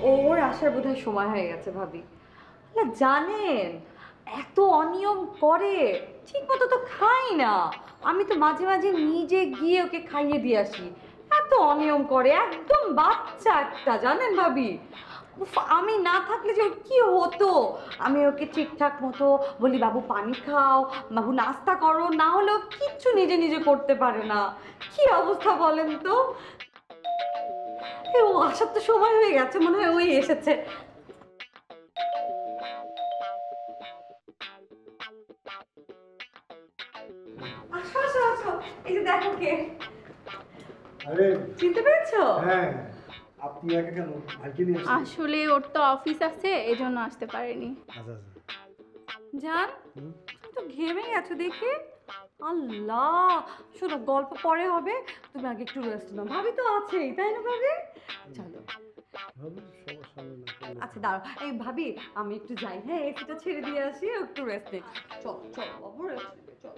ওর আসার বোধহয় সময় হয়ে গেছে ভাবি। না জানেন, এত অনিয়ম করে, ঠিক মতো তো খাই না। আমি তো মাঝে মাঝে নিজে গিয়ে ওকে খাইয়ে দিয়ে আসি। এত অনিয়ম করে, একদম বাচ্চা একটা, জানেন ভাবি। উফ, আমি না থাকলে যে ওর কি হতো। আমি ওকে ঠিকঠাক মতো বলি, বাবু পানি খাও, বাবু নাস্তা করো, না হলেও কিচ্ছু নিজে নিজে করতে পারে না। কি অবস্থা বলেন তো। ও আসার তো সময় হয়ে গেছে, মনে হয় ওই এসেছে। আসো আসো আসো, এই যে দেখো কে। আরে চিনতে পেরেছো? হ্যাঁ, আপনি একা কেন? ভাইকে নিয়ে আসেন। আসলে ওর তো অফিস আছে, এজন্য আসতে পারেনি। আচ্ছা আচ্ছা। জান, হুম। তুমি তো ঘেমে গেছো দেখি। আল্লাহ, শোনো গল্প পরে হবে, তুমি আগে একটু রেস্ট নাও। ভাবি তো আছেই, তাই না ভাবি? চলো। ভাবি সবার সামনে না করলে আচ্ছা দাঁড়াও, এই ভাবি আমি একটু যাই, হ্যাঁ এসিটা ছেড়ে দিয়ে আসি, একটু রেস্ট নেই। চল চল বাবু, রেস্ট চল।